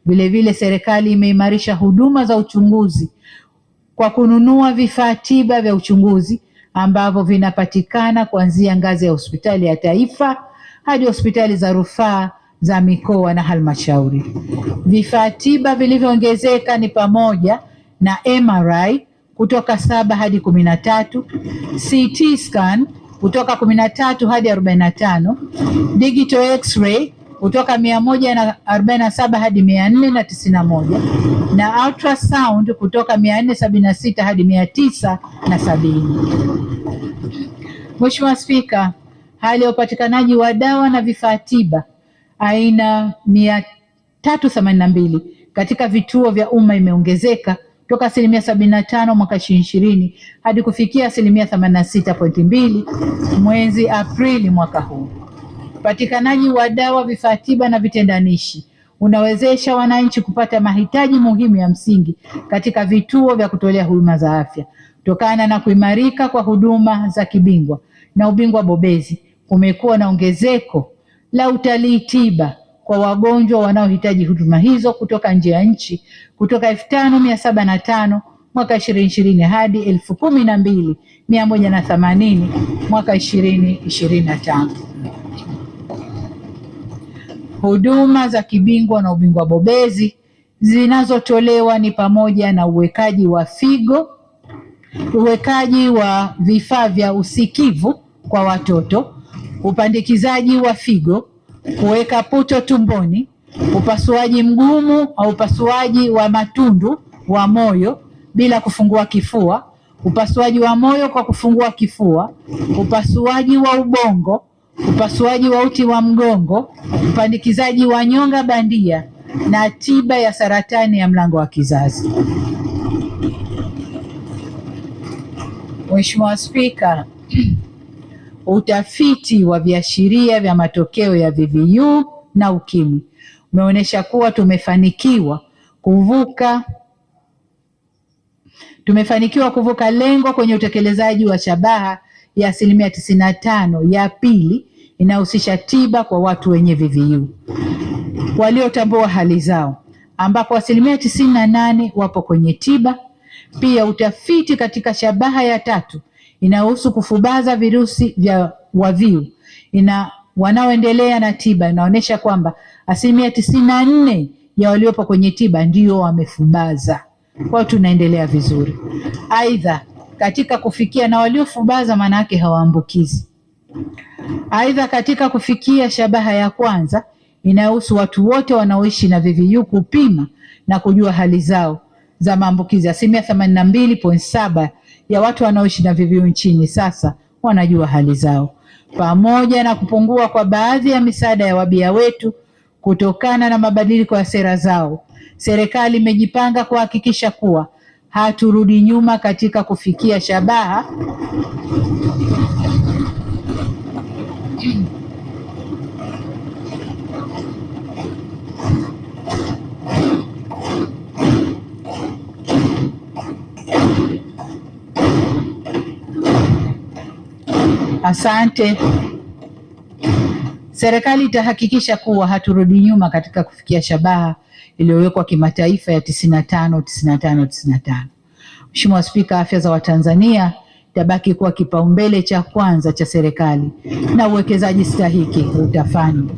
Vilevile serikali imeimarisha huduma za uchunguzi kwa kununua vifaa tiba vya uchunguzi ambavyo vinapatikana kuanzia ngazi ya hospitali ya taifa hadi hospitali za rufaa za mikoa na halmashauri. Vifaa tiba vilivyoongezeka ni pamoja na MRI kutoka 7 hadi 13, CT scan kutoka 13 hadi 45, digital x-ray kutoka 147 hadi 491 na ultrasound kutoka 476 hadi 970. Mheshimiwa Spika, hali ya upatikanaji wa dawa na vifaa tiba aina 382 katika vituo vya umma imeongezeka toka 75% mwaka 2020 hadi kufikia 86.2% mwezi Aprili mwaka huu. Upatikanaji wa dawa, vifaa tiba na vitendanishi unawezesha wananchi kupata mahitaji muhimu ya msingi katika vituo vya kutolea huduma za afya. Kutokana na kuimarika kwa huduma za kibingwa na ubingwa bobezi, kumekuwa na ongezeko la utalii tiba kwa wagonjwa wanaohitaji huduma hizo kutoka nje ya nchi kutoka 5705 mwaka 2020 hadi 12180 mwaka 2025. Huduma za kibingwa na ubingwa bobezi zinazotolewa ni pamoja na uwekaji wa figo, uwekaji wa vifaa vya usikivu kwa watoto, upandikizaji wa figo, kuweka puto tumboni, upasuaji mgumu au upasuaji wa matundu wa moyo bila kufungua kifua, upasuaji wa moyo kwa kufungua kifua, upasuaji wa ubongo, upasuaji wa uti wa mgongo, upandikizaji wa nyonga bandia na tiba ya saratani ya mlango wa kizazi. Mheshimiwa Spika, utafiti wa viashiria vya matokeo ya VVU na UKIMWI umeonyesha kuwa tumefanikiwa kuvuka lengo kwenye utekelezaji wa shabaha ya 95% ya pili inahusisha tiba kwa watu wenye VVU waliotambua hali zao, ambapo 98% wapo kwenye tiba. Pia utafiti katika shabaha ya 3 inahusu kufubaza virusi vya WAVIU wanaoendelea na tiba inaonyesha kwamba 94% ya waliopo kwenye tiba ndio wamefubaza. Kwa tunaendelea vizuri. Aidha, katika kufikia na waliofubaza maana yake hawaambukizi. Aidha, katika kufikia shabaha ya kwanza inahusu watu wote wanaoishi na VVU kupima na kujua hali zao za maambukizi. 82.7% ya watu wanaoishi na VVU nchini sasa wanajua hali zao. Pamoja na kupungua kwa baadhi ya misaada ya wabia wetu kutokana na mabadiliko ya sera zao, serikali imejipanga kuhakikisha kuwa haturudi nyuma katika kufikia shabaha Asante. Serikali itahakikisha kuwa haturudi nyuma katika kufikia shabaha iliyowekwa kimataifa ya 95. Mheshimiwa Spika, afya za Watanzania itabaki kuwa kipaumbele cha kwanza cha serikali na uwekezaji stahiki utafanywa.